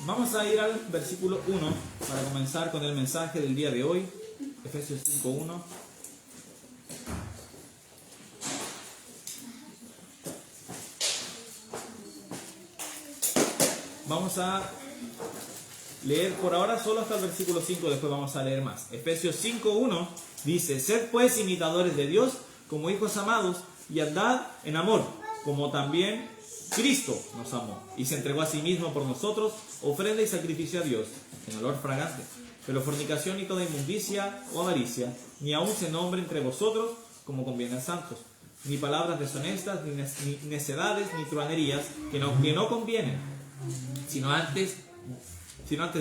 Vamos a ir al versículo 1 para comenzar con el mensaje del día de hoy, Efesios 5:1. Vamos a leer por ahora solo hasta el versículo 5, después vamos a leer más. Efesios 5:1 dice: Sed pues imitadores de Dios como hijos amados y andad en amor, como también Cristo nos amó y se entregó a sí mismo por nosotros, ofrenda y sacrificio a Dios en olor fragante. Pero fornicación y toda inmundicia o avaricia ni aun se nombre entre vosotros como conviene a santos, ni palabras deshonestas, ni necedades, ni truhanerías que no convienen, sino antes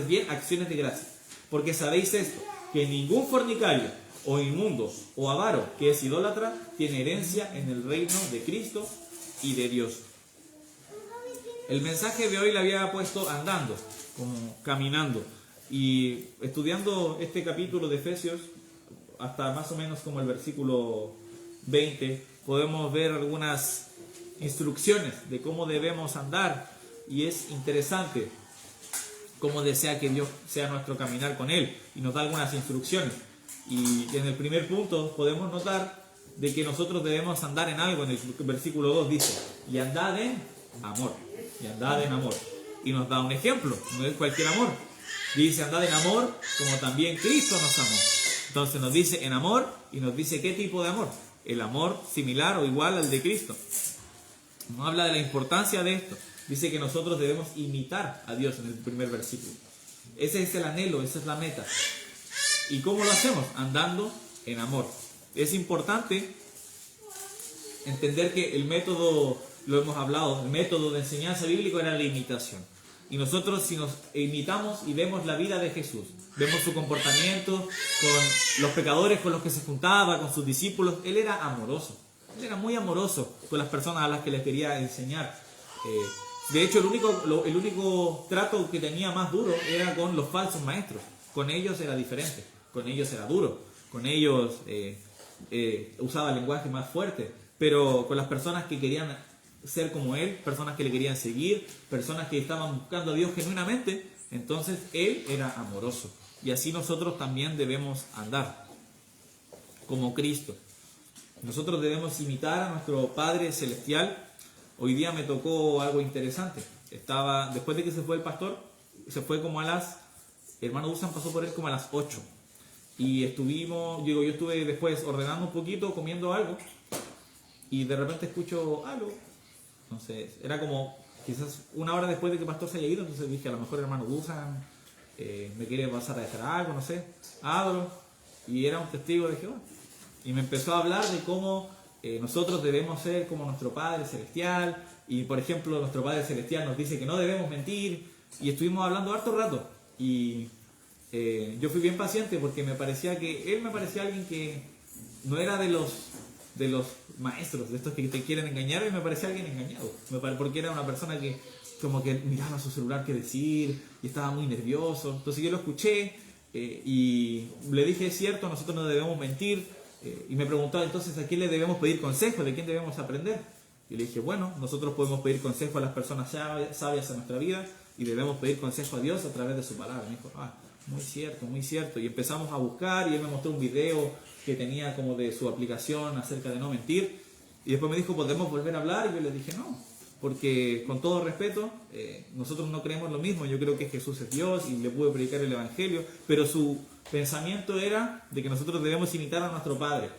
bien acciones de gracia. Porque sabéis esto, que ningún fornicario o inmundo o avaro que es idólatra tiene herencia en el reino de Cristo y de Dios. El mensaje de hoy le había puesto andando, como caminando, y estudiando este capítulo de Efesios hasta más o menos como el versículo 20 podemos ver algunas instrucciones de cómo debemos andar, y es interesante cómo desea que Dios sea nuestro caminar con Él, y nos da algunas instrucciones. Y en el primer punto podemos notar de que nosotros debemos andar en algo. En el versículo 2 dice: y andad en amor, y andad en amor. Y nos da un ejemplo, no es cualquier amor. Dice: andad en amor como también Cristo nos amó. Entonces nos dice en amor y nos dice qué tipo de amor. El amor similar o igual al de Cristo. Nos habla de la importancia de esto. Dice que nosotros debemos imitar a Dios en el primer versículo. Ese es el anhelo, esa es la meta. ¿Y cómo lo hacemos? Andando en amor. Es importante entender que el método, lo hemos hablado, el método de enseñanza bíblico era la imitación. Y nosotros, si nos imitamos y vemos la vida de Jesús, vemos su comportamiento con los pecadores con los que se juntaba, con sus discípulos, Él era amoroso. Él era muy amoroso con las personas a las que les quería enseñar. De hecho, el único trato que tenía más duro era con los falsos maestros. Con ellos era diferente, con ellos era duro, con ellos usaba el lenguaje más fuerte, pero con las personas que querían ser como Él, personas que le querían seguir, personas que estaban buscando a Dios genuinamente, entonces Él era amoroso. Y así nosotros también debemos andar, como Cristo. Nosotros debemos imitar a nuestro Padre Celestial. Hoy día me tocó algo interesante. Después de que se fue el pastor, se fue como hermano Usan pasó por él como a las 8. Y yo estuve después ordenando un poquito, comiendo algo, y de repente escucho algo. Entonces, era como quizás una hora después de que el pastor se haya ido, entonces dije, a lo mejor el hermano Usan me quiere pasar a dejar algo, no sé. Abro, y era un testigo de Jehová. Y me empezó a hablar de cómo nosotros debemos ser como nuestro Padre Celestial. Y por ejemplo, nuestro Padre Celestial nos dice que no debemos mentir. Y estuvimos hablando harto rato. Y yo fui bien paciente porque él me parecía alguien que no era de los maestros, de estos que te quieren engañar. Y me parecía alguien engañado, porque era una persona que como que miraba su celular qué decir y estaba muy nervioso. Entonces yo lo escuché y le dije: es cierto, nosotros no debemos mentir. Y me preguntaba entonces: ¿a quién le debemos pedir consejo? ¿De quién debemos aprender? Y le dije: bueno, nosotros podemos pedir consejo a las personas sabias en nuestra vida, y debemos pedir consejo a Dios a través de su palabra. Me dijo: muy cierto, muy cierto. Y empezamos a buscar, y él me mostró un video que tenía como de su aplicación acerca de no mentir. Y después me dijo: ¿podemos volver a hablar? Y yo le dije: no, porque con todo respeto, nosotros no creemos lo mismo. Yo creo que Jesús es Dios y le pude predicar el Evangelio, pero su pensamiento era de que nosotros debemos imitar a nuestro Padre.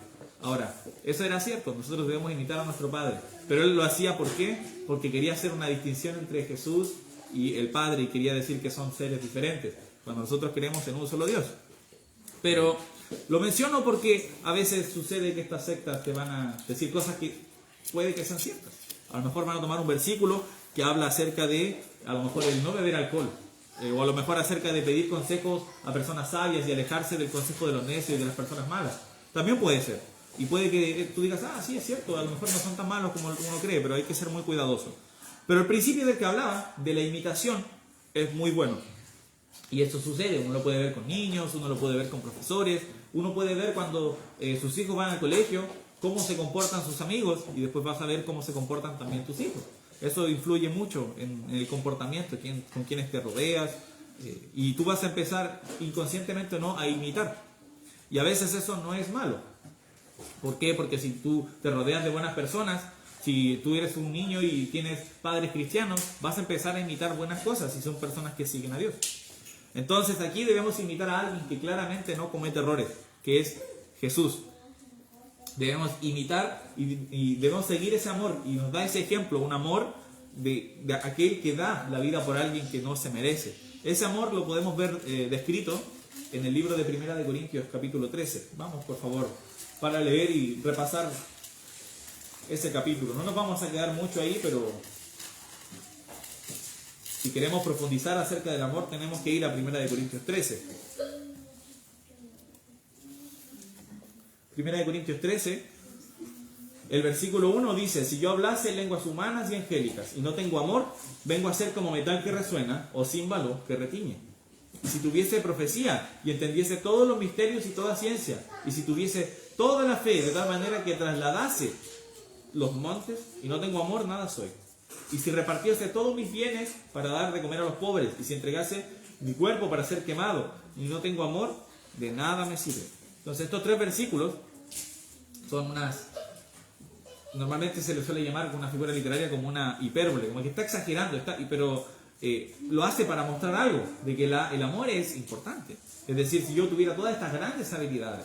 Ahora, eso era cierto, nosotros debemos imitar a nuestro Padre, pero él lo hacía, ¿por qué? Porque quería hacer una distinción entre Jesús y el Padre, y quería decir que son seres diferentes, cuando nosotros creemos en un solo Dios. Pero lo menciono porque a veces sucede que estas sectas te van a decir cosas que puede que sean ciertas. A lo mejor van a tomar un versículo que habla acerca de, a lo mejor, el no beber alcohol, o a lo mejor acerca de pedir consejos a personas sabias y alejarse del consejo de los necios y de las personas malas. También puede ser. Y puede que tú digas: sí, es cierto, a lo mejor no son tan malos como uno cree, pero hay que ser muy cuidadoso. Pero el principio del que hablaba, de la imitación, es muy bueno. Y esto sucede, uno lo puede ver con niños, uno lo puede ver con profesores, uno puede ver cuando sus hijos van al colegio, cómo se comportan sus amigos, y después vas a ver cómo se comportan también tus hijos. Eso influye mucho en el comportamiento, con quienes te rodeas, y tú vas a empezar inconscientemente, ¿no?, a imitar. Y a veces eso no es malo. ¿Por qué? Porque si tú te rodeas de buenas personas, si tú eres un niño y tienes padres cristianos, vas a empezar a imitar buenas cosas si son personas que siguen a Dios. Entonces aquí debemos imitar a alguien que claramente no comete errores, que es Jesús. Debemos imitar y debemos seguir ese amor, y nos da ese ejemplo, un amor de aquel que da la vida por alguien que no se merece. Ese amor lo podemos ver descrito en el libro de Primera de Corintios capítulo 13. Vamos por favor para leer y repasar ese capítulo. No nos vamos a quedar mucho ahí, pero si queremos profundizar acerca del amor tenemos que ir a Primera de Corintios 13. Primera de Corintios 13, el versículo 1 dice: si yo hablase lenguas humanas y angélicas y no tengo amor, vengo a ser como metal que resuena o címbalo que retiñe. Y si tuviese profecía y entendiese todos los misterios y toda ciencia, y si tuviese toda la fe de tal manera que trasladase los montes, y no tengo amor, nada soy. Y si repartiese todos mis bienes para dar de comer a los pobres, y si entregase mi cuerpo para ser quemado, y no tengo amor, de nada me sirve. Entonces estos tres versículos son normalmente se les suele llamar con una figura literaria como una hipérbole, como que está exagerando, pero lo hace para mostrar algo, de que el amor es importante. Es decir, si yo tuviera todas estas grandes habilidades,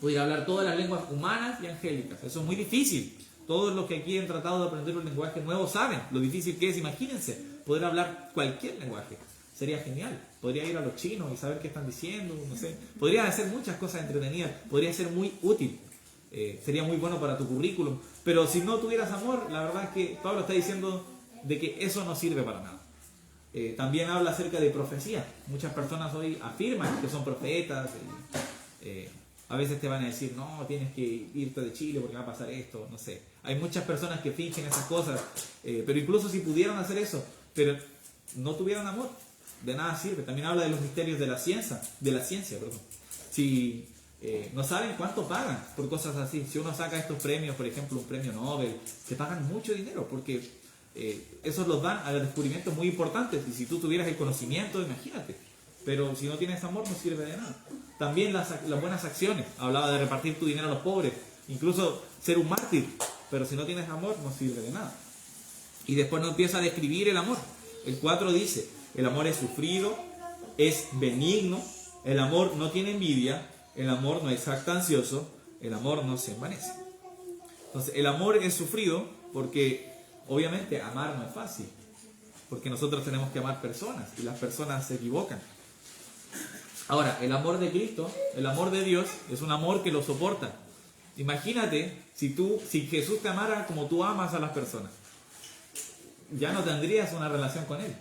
pudiera hablar todas las lenguas humanas y angélicas. Eso es muy difícil. Todos los que aquí han tratado de aprender un lenguaje nuevo saben lo difícil que es. Imagínense, poder hablar cualquier lenguaje. Sería genial. Podría ir a los chinos y saber qué están diciendo, no sé. Podría hacer muchas cosas entretenidas. Podría ser muy útil. Sería muy bueno para tu currículum. Pero si no tuvieras amor, la verdad es que Pablo está diciendo de que eso no sirve para nada. También habla acerca de profecía. Muchas personas hoy afirman que son profetas. A veces te van a decir, no, tienes que irte de Chile porque va a pasar esto, no sé. Hay muchas personas que fingen esas cosas, pero incluso si pudieran hacer eso, pero no tuvieran amor, de nada sirve. También habla de los misterios de la ciencia, Si no saben cuánto pagan por cosas así. Si uno saca estos premios, por ejemplo, un premio Nobel, se pagan mucho dinero porque esos los dan a descubrimientos muy importantes. Y si tú tuvieras el conocimiento, imagínate. Pero si no tienes amor, no sirve de nada. También las buenas acciones. Hablaba de repartir tu dinero a los pobres. Incluso ser un mártir. Pero si no tienes amor, no sirve de nada. Y después nos empieza a describir el amor. El 4 dice: el amor es sufrido, es benigno, el amor no tiene envidia, el amor no es jactancioso, el amor no se envanece. Entonces, el amor es sufrido porque, obviamente, amar no es fácil. Porque nosotros tenemos que amar personas y las personas se equivocan. Ahora, el amor de Cristo, el amor de Dios, es un amor que lo soporta. Imagínate si Jesús te amara como tú amas a las personas. Ya no tendrías una relación con Él.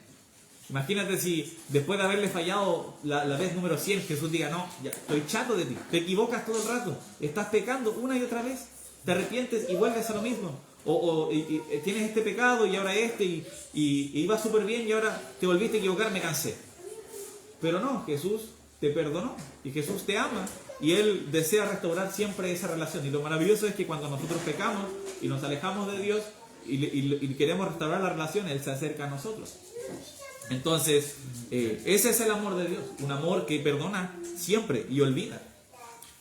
Imagínate si después de haberle fallado la vez número 100, Jesús diga, no, ya estoy chato de ti, te equivocas todo el rato, estás pecando una y otra vez, te arrepientes y vuelves a lo mismo. Y tienes este pecado y ahora y iba súper bien y ahora te volviste a equivocar, me cansé. Pero no, Jesús te perdonó y Jesús te ama y Él desea restaurar siempre esa relación. Y lo maravilloso es que cuando nosotros pecamos y nos alejamos de Dios y queremos restaurar la relación, Él se acerca a nosotros. Entonces, ese es el amor de Dios, un amor que perdona siempre y olvida.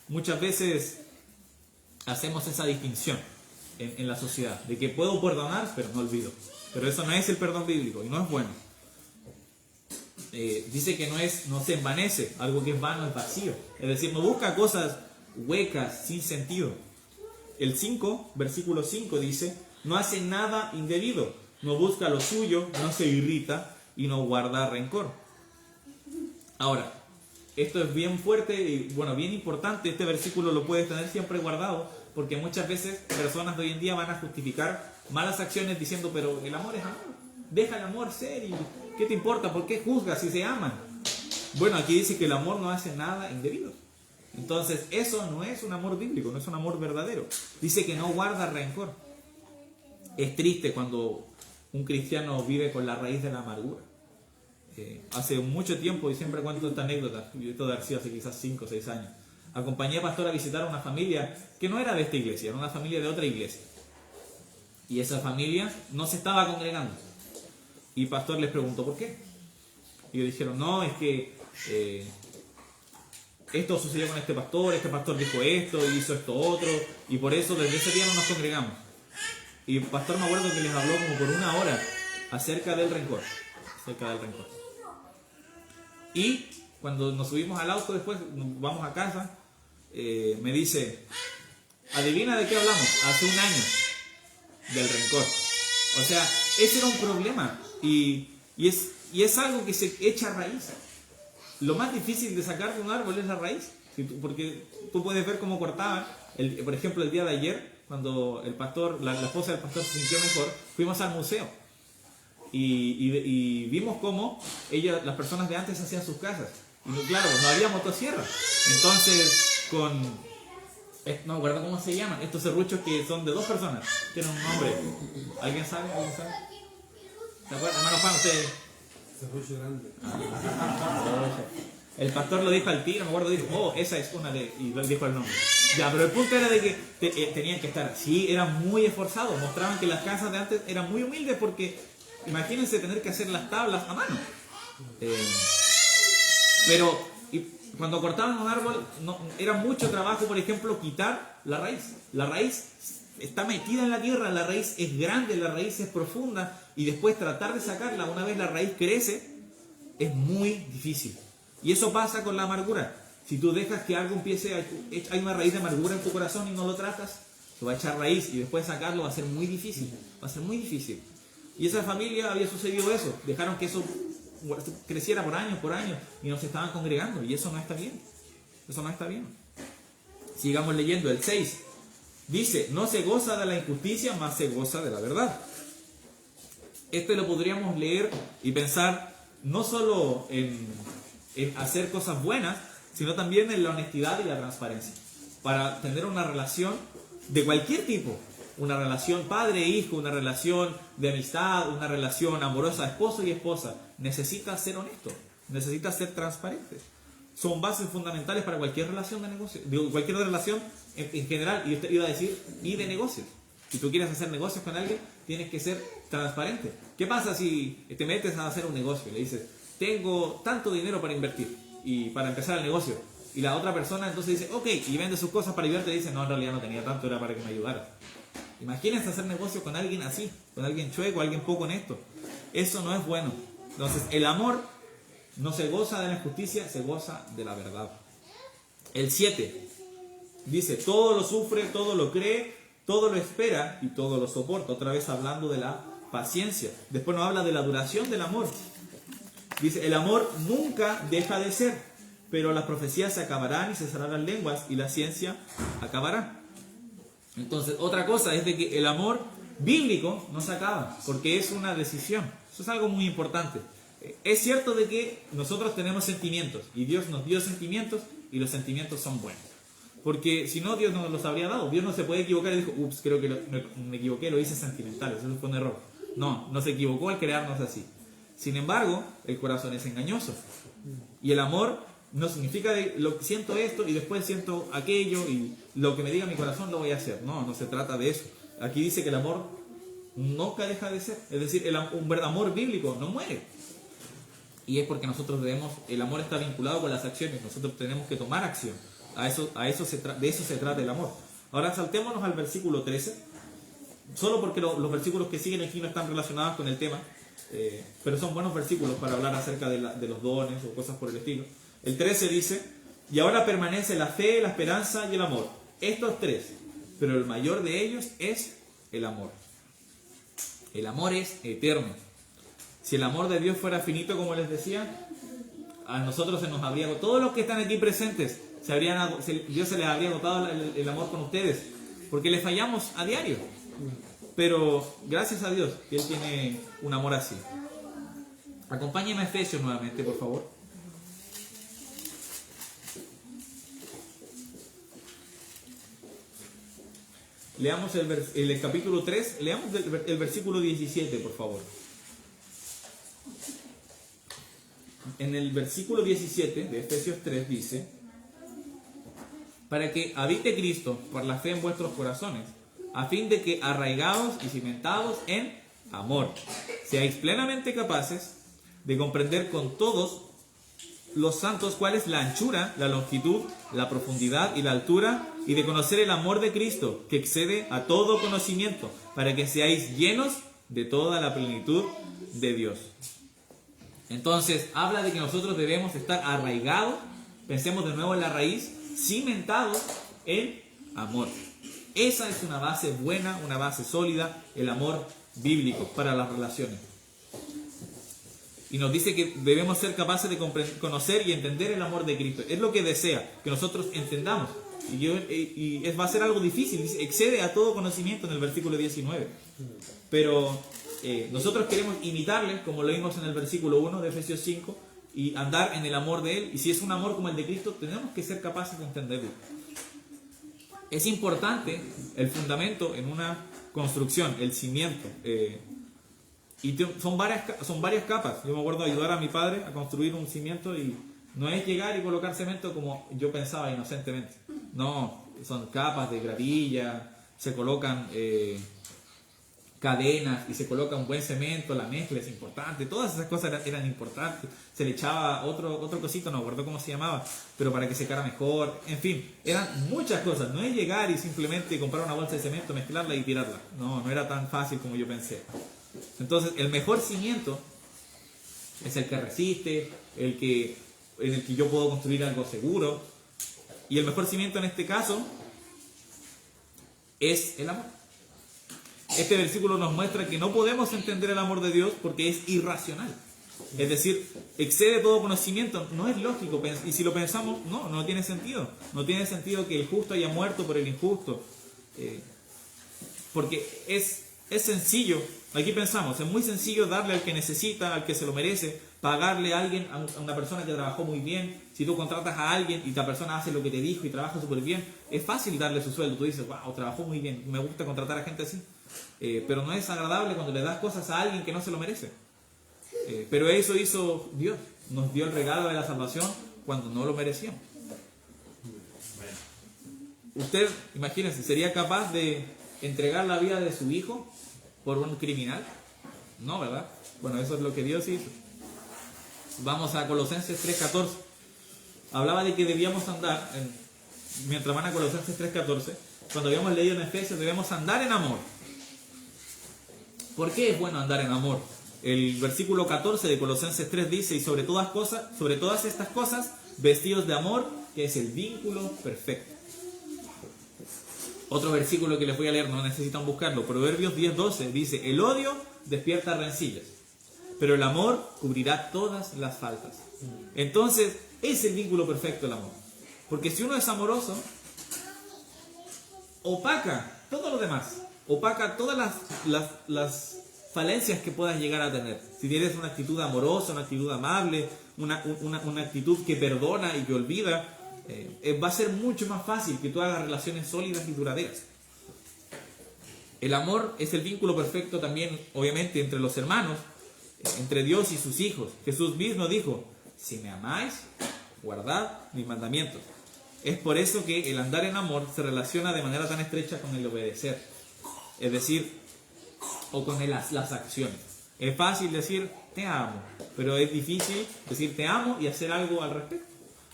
Muchas veces hacemos esa distinción en la sociedad, de que puedo perdonar, pero no olvido. Pero eso no es el perdón bíblico y no es bueno. Dice que no se envanece, algo que es vano es vacío. Es decir, no busca cosas huecas, sin sentido. El 5, versículo 5 dice, no hace nada indebido, no busca lo suyo, no se irrita y no guarda rencor. Ahora, esto es bien fuerte y bien importante. Este versículo lo puedes tener siempre guardado, porque muchas veces personas de hoy en día van a justificar malas acciones diciendo, pero el amor es amor, deja el amor ser y ¿qué te importa? ¿Por qué juzgas si se aman? Bueno, aquí dice que el amor no hace nada indebido. Entonces eso no es un amor bíblico, no es un amor verdadero. Dice que no guarda rencor. Es triste cuando un cristiano vive con la raíz de la amargura. Hace mucho tiempo, y siempre cuento esta anécdota, y esto de haber sido hace quizás 5 o 6 años, acompañé a pastor a visitar a una familia que no era de esta iglesia, era una familia de otra iglesia. Y esa familia no se estaba congregando. Y el pastor les preguntó por qué. Y ellos dijeron, no, es que esto sucedió con este pastor dijo esto, hizo esto otro, y por eso desde ese día no nos congregamos. Y el pastor, me acuerdo que les habló como por 1 hora acerca del rencor. Y cuando nos subimos al auto después, vamos a casa, me dice, adivina de qué hablamos, hace 1 año, del rencor. O sea, ese era un problema, y es algo que se echa a raíz. Lo más difícil de sacar de un árbol es la raíz, porque tú puedes ver cómo cortaban. Por ejemplo, el día de ayer, cuando el pastor, la esposa del pastor se sintió mejor, fuimos al museo y vimos cómo las personas de antes hacían sus casas. Y claro, no había motosierra. Entonces, no me acuerdo cómo se llaman, estos serruchos que son de 2 personas, tienen un nombre. ¿Alguien sabe? ¿Se acuerdan? Hermano Juan, usted... Serrucho grande. El pastor lo dijo al tiro, me acuerdo, dijo, esa es una de... Y él dijo el nombre. Ya, pero el punto era de que tenían que estar así, eran muy esforzados, mostraban que las casas de antes eran muy humildes porque, imagínense tener que hacer las tablas a mano. Pero cuando cortaban un árbol, era mucho trabajo, por ejemplo, quitar la raíz. La raíz está metida en la tierra, la raíz es grande, la raíz es profunda, y después tratar de sacarla una vez la raíz crece, es muy difícil. Y eso pasa con la amargura. Si tú dejas que algo hay una raíz de amargura en tu corazón y no lo tratas, se va a echar raíz y después sacarlo va a ser muy difícil. Va a ser muy difícil. Y esa familia había sucedido eso. Dejaron que eso creciera por años y no se estaban congregando. Y eso no está bien. Eso no está bien. Sigamos leyendo el 6. Dice, no se goza de la injusticia, más se goza de la verdad. Esto lo podríamos leer y pensar no solo en hacer cosas buenas, sino también en la honestidad y la transparencia. Para tener una relación de cualquier tipo, una relación padre-hijo, una relación de amistad, una relación amorosa, esposo y esposa, necesitas ser honesto, necesitas ser transparente. Son bases fundamentales para cualquier relación de negocio, cualquier relación en general, y usted iba a decir, y de negocios. Si tú quieres hacer negocios con alguien, tienes que ser transparente. ¿Qué pasa si te metes a hacer un negocio y le dices, tengo tanto dinero para invertir y para empezar el negocio? Y la otra persona entonces dice, ok, y vende sus cosas para ayudarte y dice, no, en realidad no tenía tanto, era para que me ayudara. Imagínense hacer negocio con alguien así, con alguien chueco, alguien poco honesto. Eso no es bueno. Entonces, el amor no se goza de la injusticia, se goza de la verdad. El 7 dice, todo lo sufre, todo lo cree, todo lo espera y todo lo soporta. Otra vez hablando de la paciencia. Después nos habla de la duración del amor. Dice, el amor nunca deja de ser, pero las profecías se acabarán y cesarán las lenguas y la ciencia acabará. Entonces, otra cosa es de que el amor bíblico no se acaba, porque es una decisión. Eso es algo muy importante. Es cierto de que nosotros tenemos sentimientos, y Dios nos dio sentimientos, y los sentimientos son buenos. Porque si no, Dios no nos los habría dado. Dios no se puede equivocar y dijo, ups, creo que me equivoqué, lo hice sentimental, eso fue un error. No se equivocó al crearnos así. Sin embargo, el corazón es engañoso. Y el amor no significa siento esto y después siento aquello y lo que me diga mi corazón lo voy a hacer. No se trata de eso. Aquí dice que el amor nunca deja de ser. Es decir, un amor bíblico no muere. Y es porque el amor está vinculado con las acciones. Nosotros tenemos que tomar acción. De eso se trata el amor. Ahora saltémonos al versículo 13. Solo porque los versículos que siguen aquí no están relacionados con el tema. Pero son buenos versículos para hablar acerca de los dones o cosas por el estilo. El 13 dice, y ahora permanece la fe, la esperanza y el amor. Estos 3, pero el mayor de ellos es el amor. El amor es eterno. Si el amor de Dios fuera finito, como les decía, a nosotros se nos habría agotado. Todos los que están aquí presentes, Dios se les habría agotado el amor con ustedes, porque le fallamos a diario. Pero gracias a Dios que Él tiene un amor así. Acompáñenme a Efesios nuevamente, por favor. Leamos el capítulo 3, leamos el versículo 17, por favor. En el versículo 17 de Efesios 3 dice, para que habite Cristo por la fe en vuestros corazones, a fin de que arraigados y cimentados en amor, seáis plenamente capaces de comprender con todos los santos cuál es la anchura, la longitud, la profundidad y la altura, y de conocer el amor de Cristo, que excede a todo conocimiento, para que seáis llenos de toda la plenitud de Dios. Entonces, habla de que nosotros debemos estar arraigados, pensemos de nuevo en la raíz, cimentados en amor. Esa es una base buena, una base sólida, el amor bíblico para las relaciones. Y nos dice que debemos ser capaces de conocer y entender el amor de Cristo. Es lo que desea, que nosotros entendamos. Va a ser algo difícil, dice, excede a todo conocimiento en el versículo 19. Pero nosotros queremos imitarle, como lo vimos en el versículo 1 de Efesios 5, y andar en el amor de Él. Y si es un amor como el de Cristo, tenemos que ser capaces de entenderlo. Es importante el fundamento en una construcción, el cimiento. Y son varias capas. Yo me acuerdo de ayudar a mi padre a construir un cimiento y no es llegar y colocar cemento como yo pensaba inocentemente. No, son capas de gravilla, se colocan cadenas y se coloca un buen cemento, la mezcla es importante, todas esas cosas eran importantes. Se le echaba otro cosito, no me acuerdo cómo se llamaba, pero para que secara mejor. En fin, eran muchas cosas. No es llegar y simplemente comprar una bolsa de cemento, mezclarla y tirarla. No era tan fácil como yo pensé. Entonces, el mejor cimiento es el que resiste, en el que yo puedo construir algo seguro. Y el mejor cimiento en este caso es el amor. Este versículo nos muestra que no podemos entender el amor de Dios porque es irracional. Es decir, excede todo conocimiento, no es lógico. Y si lo pensamos, no tiene sentido. No tiene sentido que el justo haya muerto por el injusto. Porque es sencillo. Aquí pensamos, es muy sencillo darle al que necesita, al que se lo merece, pagarle a alguien, a una persona que trabajó muy bien. Si tú contratas a alguien y la persona hace lo que te dijo y trabaja súper bien, es fácil darle su sueldo. Tú dices, wow, trabajó muy bien, me gusta contratar a gente así. Pero no es agradable cuando le das cosas a alguien que no se lo merece. Pero eso hizo Dios, nos dio el regalo de la salvación cuando no lo merecíamos. Usted, imagínense, ¿sería capaz de entregar la vida de su hijo por un criminal? No, ¿verdad? Bueno, eso es lo que Dios hizo. Vamos a Colosenses 3:14. Hablaba de que debíamos andar, mientras van a Colosenses 3:14, cuando habíamos leído en Efesios, debemos andar en amor. ¿Por qué es bueno andar en amor? El versículo 14 de Colosenses 3 dice, y sobre todas estas cosas, vestidos de amor, que es el vínculo perfecto. Otro versículo que les voy a leer, no necesitan buscarlo, Proverbios 10:12 dice, el odio despierta rencillas, pero el amor cubrirá todas las faltas. Entonces, es el vínculo perfecto el amor. Porque si uno es amoroso, opaca todo lo demás, opaca todas las falencias que puedas llegar a tener. Si tienes una actitud amorosa, una actitud amable, una actitud que perdona y que olvida, va a ser mucho más fácil que tú hagas relaciones sólidas y duraderas. El amor es el vínculo perfecto también, obviamente, entre los hermanos, entre Dios y sus hijos. Jesús mismo dijo, si me amáis, guardad mis mandamientos. Es por eso que el andar en amor se relaciona de manera tan estrecha con el obedecer. Es decir, o con las acciones. Es fácil decir te amo, pero es difícil decir te amo y hacer algo al respecto.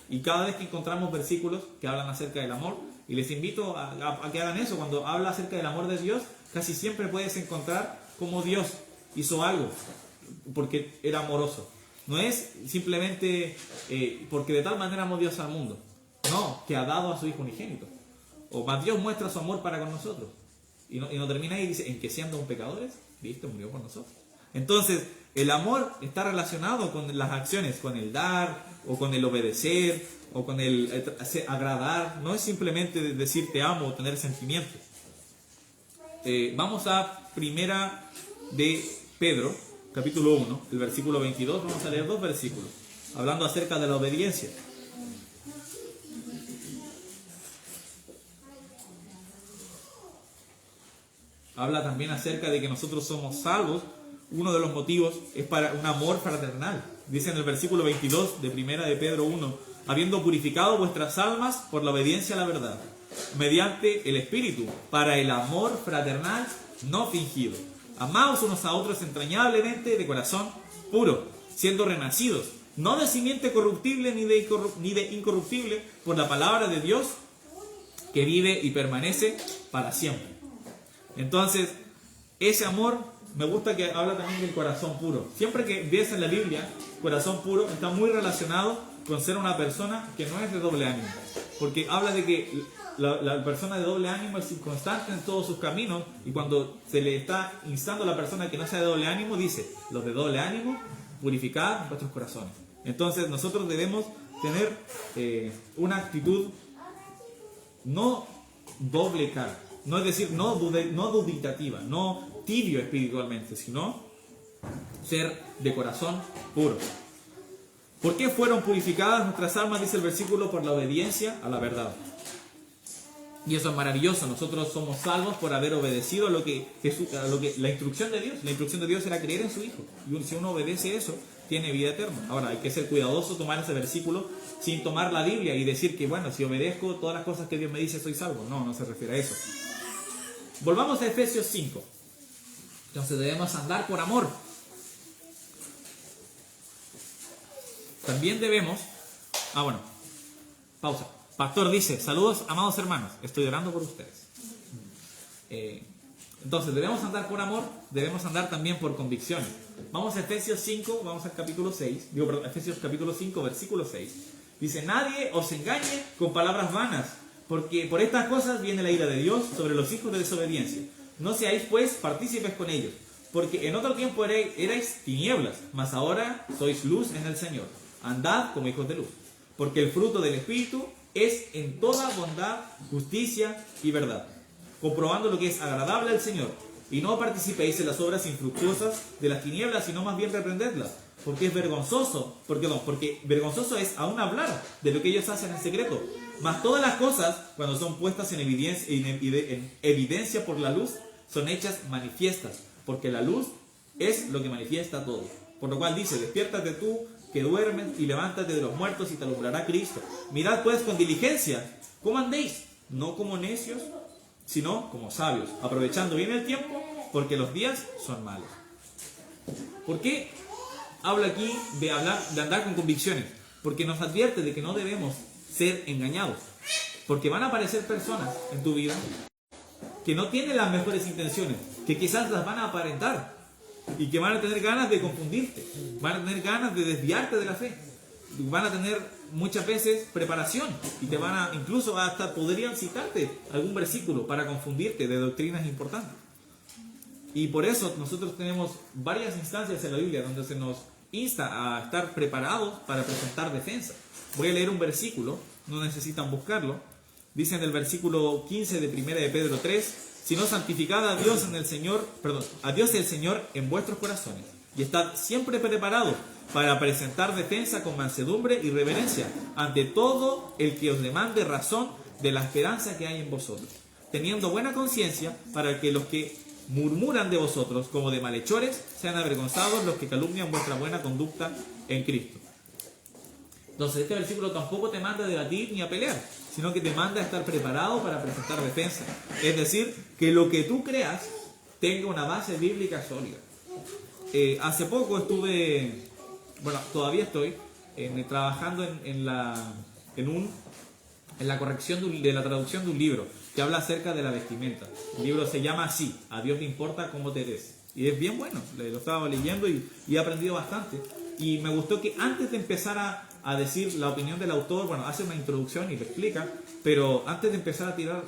Y cada vez que encontramos versículos que hablan acerca del amor, y les invito a que hagan eso, cuando habla acerca del amor de Dios, casi siempre puedes encontrar cómo Dios hizo algo, porque era amoroso. No es simplemente porque de tal manera amó Dios al mundo. No, que ha dado a su Hijo unigénito. O más, Dios muestra su amor para con nosotros. Y no termina ahí y dice, en que siendo aún pecadores, Cristo murió por nosotros. Entonces, el amor está relacionado con las acciones, con el dar, o con el obedecer, o con el agradar. No es simplemente decir te amo o tener sentimientos. Vamos a Primera de Pedro, capítulo 1, el versículo 22. Vamos a leer 2 versículos, hablando acerca de la obediencia. Habla también acerca de que nosotros somos salvos. Uno de los motivos es para un amor fraternal. Dice en el versículo 22 de Primera de Pedro 1, habiendo purificado vuestras almas por la obediencia a la verdad, mediante el Espíritu, para el amor fraternal no fingido. Amaos unos a otros entrañablemente de corazón puro, siendo renacidos, no de simiente corruptible ni de incorruptible, por la palabra de Dios, que vive y permanece para siempre. Entonces, ese amor, me gusta que habla también del corazón puro. Siempre que ves en la Biblia, corazón puro está muy relacionado con ser una persona que no es de doble ánimo. Porque habla de que la persona de doble ánimo es inconstante en todos sus caminos, y cuando se le está instando a la persona que no sea de doble ánimo, dice, los de doble ánimo, purificad vuestros corazones. Entonces nosotros debemos tener una actitud no doble cara, no es decir, no dubitativa, no tibio espiritualmente, sino ser de corazón puro. ¿Por qué fueron purificadas nuestras almas? Dice el versículo, por la obediencia a la verdad. Y eso es maravilloso. Nosotros somos salvos por haber obedecido a lo que la instrucción de Dios. La instrucción de Dios era creer en su Hijo. Y si uno obedece eso, tiene vida eterna. Ahora, hay que ser cuidadoso, tomar ese versículo sin tomar la Biblia y decir que, bueno, si obedezco todas las cosas que Dios me dice, soy salvo. No, no se refiere a eso. Volvamos a Efesios 5. Entonces debemos andar por amor. También debemos... pausa. Pastor dice, saludos amados hermanos, estoy orando por ustedes. Entonces debemos andar por amor, debemos andar también por convicciones. Vamos a Efesios 5, vamos al capítulo 6, Efesios capítulo 5, versículo 6. Dice, nadie os engañe con palabras vanas, porque por estas cosas viene la ira de Dios sobre los hijos de desobediencia. No seáis pues partícipes con ellos, porque en otro tiempo erais tinieblas, mas ahora sois luz en el Señor. Andad como hijos de luz, porque el fruto del Espíritu es en toda bondad, justicia y verdad, comprobando lo que es agradable al Señor, y no participéis en las obras infructuosas de las tinieblas, sino más bien reprendedlas, porque vergonzoso es aún hablar de lo que ellos hacen en secreto. Mas todas las cosas, cuando son puestas en evidencia por la luz, son hechas manifiestas, porque la luz es lo que manifiesta todo. Por lo cual dice, despiértate tú que duermes y levántate de los muertos y te alumbrará Cristo. Mirad pues con diligencia cómo andéis, no como necios, sino como sabios, aprovechando bien el tiempo, porque los días son malos. ¿Por qué habla aquí de andar con convicciones? Porque nos advierte de que no debemos ser engañados, porque van a aparecer personas en tu vida que no tienen las mejores intenciones, que quizás las van a aparentar, y que van a tener ganas de confundirte, van a tener ganas de desviarte de la fe, van a tener muchas veces preparación y te van a, incluso hasta podrían citarte algún versículo para confundirte de doctrinas importantes. Y por eso nosotros tenemos varias instancias en la Biblia donde se nos insta a estar preparados para presentar defensa. Voy a leer un versículo, no necesitan buscarlo. Dice en el versículo 15 de 1 de Pedro 3, sino santificad a Dios a Dios el Señor en vuestros corazones, y estad siempre preparados para presentar defensa con mansedumbre y reverencia ante todo el que os demande razón de la esperanza que hay en vosotros, teniendo buena conciencia, para que los que murmuran de vosotros como de malhechores sean avergonzados los que calumnian vuestra buena conducta en Cristo. Entonces este versículo tampoco te manda a debatir ni a pelear, sino que te manda a estar preparado para presentar defensa. Es decir, que lo que tú creas tenga una base bíblica sólida. Hace poco todavía estoy trabajando en la corrección de la traducción de un libro que habla acerca de la vestimenta. El libro se llama así, A Dios le importa cómo te ves. Y es bien bueno, lo estaba leyendo y he aprendido bastante. Y me gustó que antes de empezar a decir la opinión del autor, hace una introducción y lo explica, pero antes de empezar a tirar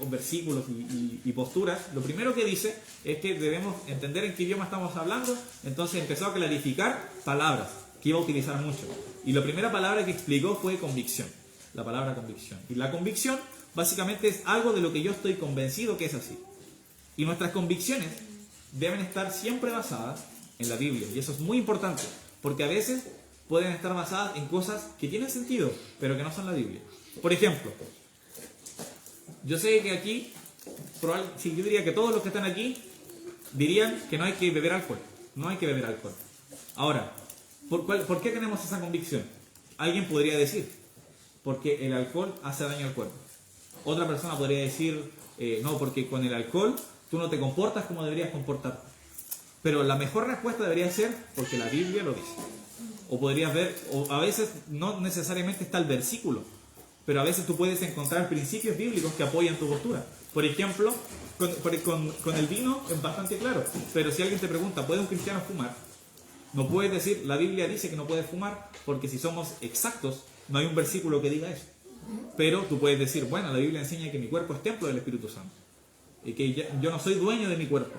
versículos y posturas, lo primero que dice es que debemos entender en qué idioma estamos hablando. Entonces empezó a clarificar palabras que iba a utilizar mucho. Y la primera palabra que explicó fue convicción, la palabra convicción. Y la convicción básicamente es algo de lo que yo estoy convencido que es así. Y nuestras convicciones deben estar siempre basadas en la Biblia, y eso es muy importante, porque a veces pueden estar basadas en cosas que tienen sentido, pero que no son la Biblia. Por ejemplo, yo sé que aquí, yo diría que todos los que están aquí dirían que no hay que beber alcohol. No hay que beber alcohol. Ahora, ¿por qué tenemos esa convicción? Alguien podría decir, porque el alcohol hace daño al cuerpo. Otra persona podría decir, no, porque con el alcohol tú no te comportas como deberías comportarte. Pero la mejor respuesta debería ser porque la Biblia lo dice. O podrías ver, o a veces no necesariamente está el versículo, pero a veces tú puedes encontrar principios bíblicos que apoyan tu postura. Por ejemplo, con el vino es bastante claro, pero si alguien te pregunta, ¿puede un cristiano fumar? No puedes decir, la Biblia dice que no puedes fumar, porque si somos exactos, no hay un versículo que diga eso. Pero tú puedes decir, bueno, la Biblia enseña que mi cuerpo es templo del Espíritu Santo, y que yo no soy dueño de mi cuerpo.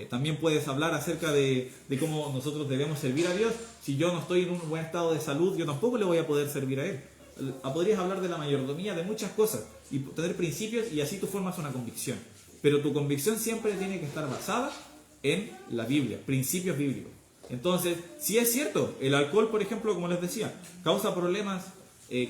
También puedes hablar acerca de cómo nosotros debemos servir a Dios. Si yo no estoy en un buen estado de salud, yo tampoco le voy a poder servir a Él. Podrías hablar de la mayordomía, de muchas cosas, y tener principios, y así tú formas una convicción. Pero tu convicción siempre tiene que estar basada en la Biblia, principios bíblicos. Entonces, si es cierto, el alcohol, por ejemplo, como les decía, causa problemas,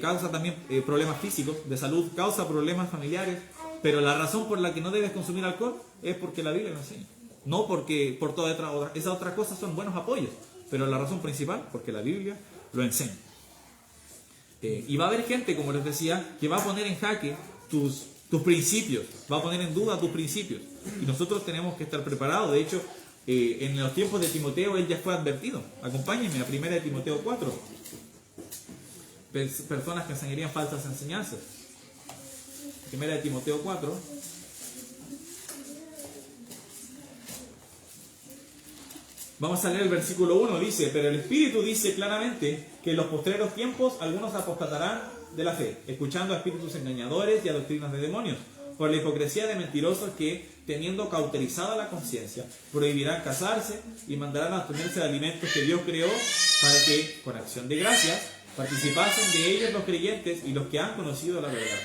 causa también problemas físicos, de salud, causa problemas familiares, pero la razón por la que no debes consumir alcohol es porque la Biblia lo enseña. No porque por todas esas otras cosas son buenos apoyos, pero la razón principal porque la Biblia lo enseña. Y va a haber gente, como les decía, que va a poner en jaque tus principios, va a poner en duda tus principios. Y nosotros tenemos que estar preparados. De hecho, en los tiempos de Timoteo él ya fue advertido. Acompáñenme a 1 de Timoteo 4. Personas que enseñarían falsas enseñanzas. 1 de Timoteo 4. Vamos a leer el versículo 1, dice, pero el Espíritu dice claramente que en los postreros tiempos algunos apostatarán de la fe, escuchando a espíritus engañadores y a doctrinas de demonios, por la hipocresía de mentirosos que, teniendo cauterizada la conciencia, prohibirán casarse y mandarán a abstenerse de alimentos que Dios creó para que, con acción de gracias, participasen de ellos los creyentes y los que han conocido la verdad.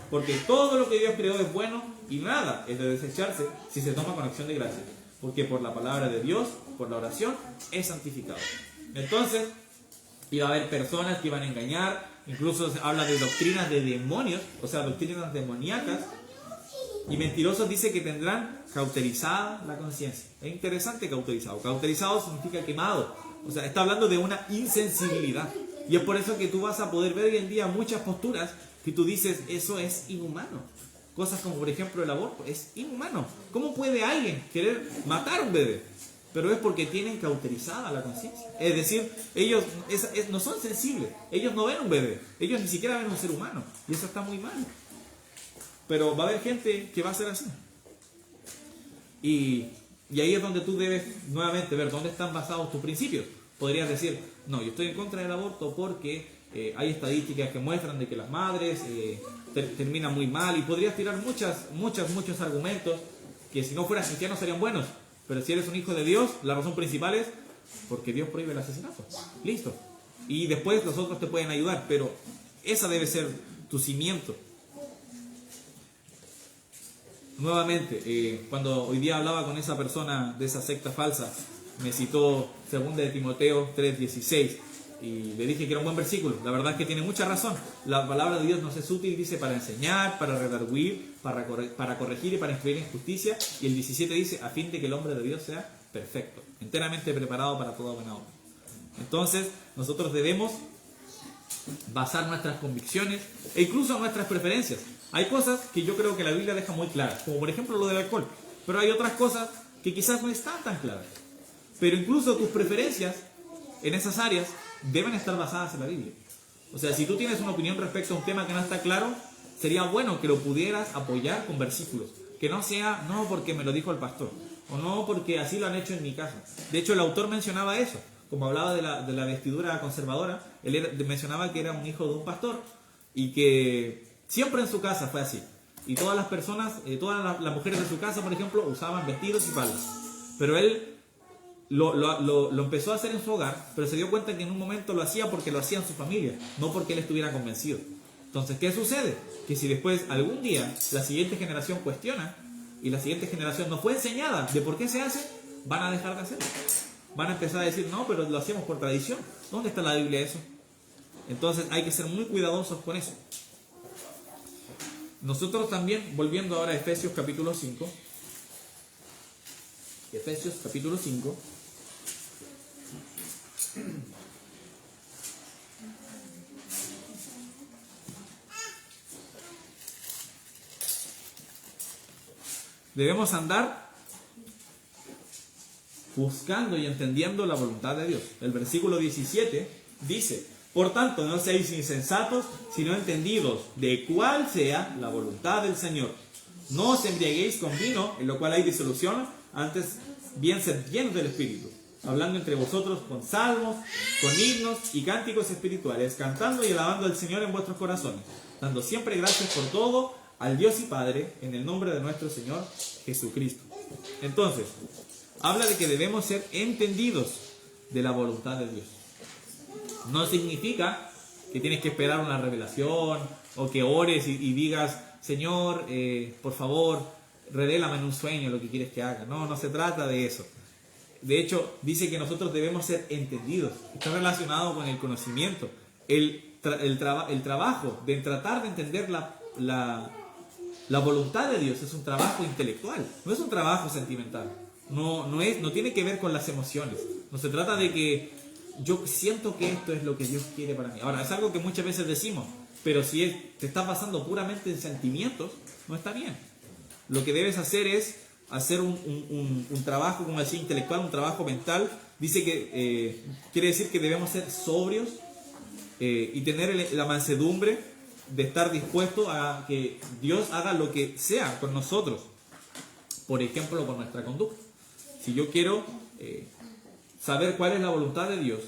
Porque todo lo que Dios creó es bueno y nada es de desecharse si se toma con acción de gracias. Porque por la palabra de Dios, por la oración, es santificado. Entonces, iba a haber personas que iban a engañar, incluso se habla de doctrinas de demonios, o sea, doctrinas demoníacas, y mentirosos dice que tendrán cauterizada la conciencia. Es interesante cauterizado. Cauterizado significa quemado, o sea, está hablando de una insensibilidad. Y es por eso que tú vas a poder ver hoy en día muchas posturas que tú dices, eso es inhumano. Cosas como, por ejemplo, el aborto, es inhumano. ¿Cómo puede alguien querer matar a un bebé? Pero es porque tienen cauterizada la conciencia. Es decir, ellos no son sensibles. Ellos no ven un bebé. Ellos ni siquiera ven un ser humano. Y eso está muy mal. Pero va a haber gente que va a ser así. Y ahí es donde tú debes nuevamente ver dónde están basados tus principios. Podrías decir, no, yo estoy en contra del aborto porque hay estadísticas que muestran de que las madres terminan muy mal, y podrías tirar muchos argumentos que si no fueras cristiano serían buenos, pero si eres un hijo de Dios, la razón principal es porque Dios prohíbe el asesinato. Listo. Y después los otros te pueden ayudar, pero esa debe ser tu cimiento. Nuevamente, cuando hoy día hablaba con esa persona de esa secta falsa, me citó 2 de Timoteo 3:16 y le dije que era un buen versículo. La verdad es que tiene mucha razón. La palabra de Dios nos es útil, dice, para enseñar, para redarguir, para corregir y para instruir en justicia. Y el 17 dice, a fin de que el hombre de Dios sea perfecto, enteramente preparado para toda buena obra. Entonces, nosotros debemos basar nuestras convicciones e incluso nuestras preferencias. Hay cosas que yo creo que la Biblia deja muy claras, como por ejemplo lo del alcohol, pero hay otras cosas que quizás no están tan claras. Pero incluso tus preferencias en esas áreas deben estar basadas en la Biblia. O sea, si tú tienes una opinión respecto a un tema que no está claro, sería bueno que lo pudieras apoyar con versículos. Que no sea, no porque me lo dijo el pastor, o no porque así lo han hecho en mi casa. De hecho, el autor mencionaba eso. Como hablaba de la vestidura conservadora, mencionaba que era un hijo de un pastor y que siempre en su casa fue así. Y todas las personas, todas las mujeres de su casa, por ejemplo, usaban vestidos y faldas. Pero él lo empezó a hacer en su hogar, pero se dio cuenta que en un momento lo hacía porque lo hacía en su familia, no porque él estuviera convencido. Entonces, ¿qué sucede? Que si después algún día la siguiente generación cuestiona y la siguiente generación no fue enseñada de por qué se hace, van a dejar de hacerlo. Van a empezar a decir, no, pero lo hacemos por tradición. ¿Dónde está la Biblia eso? Entonces hay que ser muy cuidadosos con eso. Nosotros también, volviendo ahora a Efesios capítulo 5. Efesios capítulo 5. debemos andar buscando y entendiendo la voluntad de Dios. El versículo 17 dice: por tanto, no seáis insensatos, sino entendidos de cuál sea la voluntad del Señor. No os embriaguéis con vino, en lo cual hay disolución, antes bien sed llenos del Espíritu, hablando entre vosotros con salmos, con himnos y cánticos espirituales, cantando y alabando al Señor en vuestros corazones, dando siempre gracias por todo al Dios y Padre, en el nombre de nuestro Señor Jesucristo. Entonces, habla de que debemos ser entendidos de la voluntad de Dios. No significa que tienes que esperar una revelación o que ores y digas: Señor, por favor, revélame en un sueño lo que quieres que haga. No, no se trata de eso. De hecho, dice que nosotros debemos ser entendidos. Está relacionado con el conocimiento. El trabajo de tratar de entender la voluntad de Dios es un trabajo intelectual, no es un trabajo sentimental. No tiene que ver con las emociones. No se trata de que yo siento que esto es lo que Dios quiere para mí. Ahora, es algo que muchas veces decimos, pero si te estás basando puramente en sentimientos, no está bien. Lo que debes hacer es hacer un trabajo, como decía, intelectual, un trabajo mental. Dice que quiere decir que debemos ser sobrios y tener la mansedumbre de estar dispuesto a que Dios haga lo que sea con nosotros. Por ejemplo, con nuestra conducta. Si yo quiero saber cuál es la voluntad de Dios,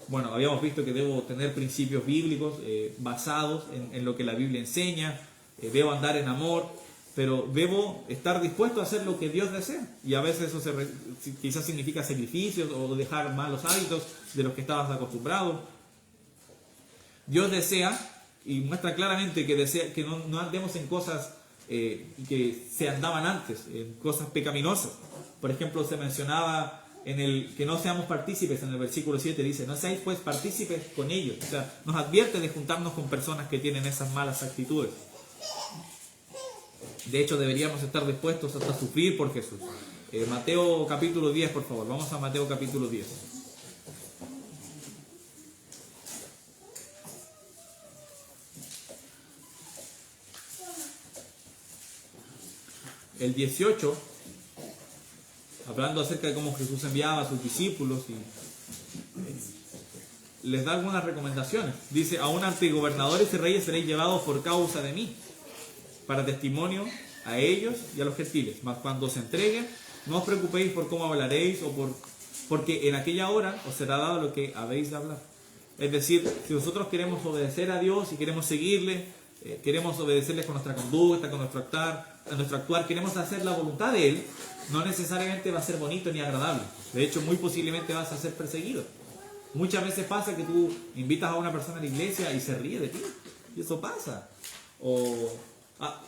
bueno, habíamos visto que debo tener principios bíblicos basados en lo que la Biblia enseña, debo andar en amor, pero debo estar dispuesto a hacer lo que Dios desea. Y a veces eso quizás significa sacrificios o dejar malos hábitos de los que estabas acostumbrado. Dios desea y muestra claramente que desea que no andemos en cosas que se andaban antes, en cosas pecaminosas. Por ejemplo, se mencionaba que no seamos partícipes. En el versículo 7 dice: no seáis pues partícipes con ellos. O sea, nos advierte de juntarnos con personas que tienen esas malas actitudes. De hecho, deberíamos estar dispuestos hasta sufrir por Jesús. Mateo capítulo 10, por favor. Vamos a Mateo capítulo 10. El 18, hablando acerca de cómo Jesús enviaba a sus discípulos y les da algunas recomendaciones. Dice: aún ante gobernadores y reyes seréis llevados por causa de mí, para testimonio a ellos y a los gentiles. Mas cuando se entreguen, no os preocupéis por cómo hablaréis porque en aquella hora os será dado lo que habéis de hablar. Es decir, si nosotros queremos obedecer a Dios y queremos seguirle, queremos obedecerle con nuestra conducta, con nuestro actuar, queremos hacer la voluntad de Él, no necesariamente va a ser bonito ni agradable. De hecho, muy posiblemente vas a ser perseguido. Muchas veces pasa que tú invitas a una persona a la iglesia y se ríe de ti. Y eso pasa.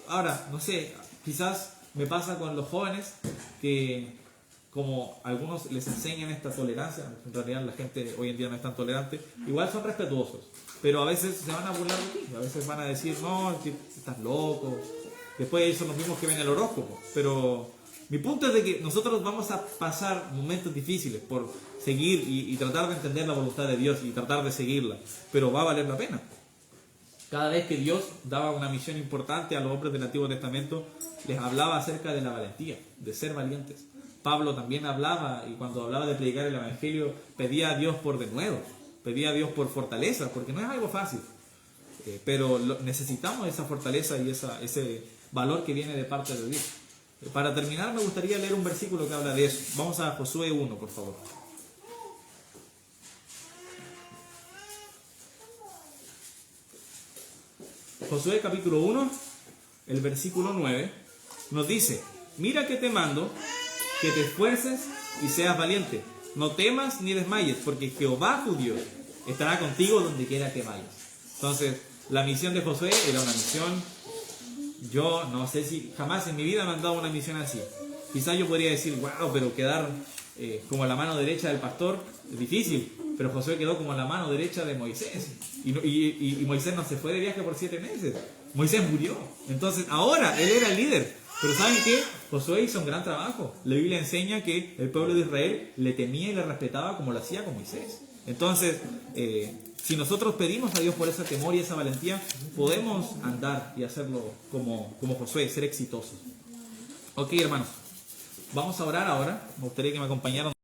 Ahora, no sé, quizás me pasa con los jóvenes que, como algunos les enseñan esta tolerancia, en realidad la gente hoy en día no es tan tolerante, igual son respetuosos, pero a veces se van a burlar de ti, a veces van a decir: no, estás loco. Después son los mismos que ven el horóscopo. Pero mi punto es de que nosotros vamos a pasar momentos difíciles por seguir y tratar de entender la voluntad de Dios y tratar de seguirla, pero va a valer la pena. Cada vez que Dios daba una misión importante a los hombres del Antiguo Testamento, les hablaba acerca de la valentía, de ser valientes. Pablo también hablaba, y cuando hablaba de predicar el Evangelio, pedía a Dios por denuedo, pedía a Dios por fortaleza, porque no es algo fácil. Pero necesitamos esa fortaleza y ese valor que viene de parte de Dios. Para terminar, me gustaría leer un versículo que habla de eso. Vamos a Josué 1, por favor. Josué capítulo 1, el versículo 9, nos dice: mira que te mando, que te esfuerces y seas valiente. No temas ni desmayes, porque Jehová tu Dios estará contigo donde quiera que vayas. Entonces, la misión de Josué era una misión, yo no sé si jamás en mi vida me han dado una misión así. Quizás yo podría decir: wow, pero quedar como la mano derecha del pastor es difícil. Pero Josué quedó como la mano derecha de Moisés. Y Moisés no se fue de viaje por 7 meses. Moisés murió. Entonces ahora él era el líder. Pero ¿saben qué? Josué hizo un gran trabajo. La Biblia enseña que el pueblo de Israel le temía y le respetaba como lo hacía con Moisés. Entonces, si nosotros pedimos a Dios por ese temor y esa valentía, podemos andar y hacerlo como Josué, ser exitosos. Ok, hermanos. Vamos a orar ahora. Me gustaría que me acompañaran.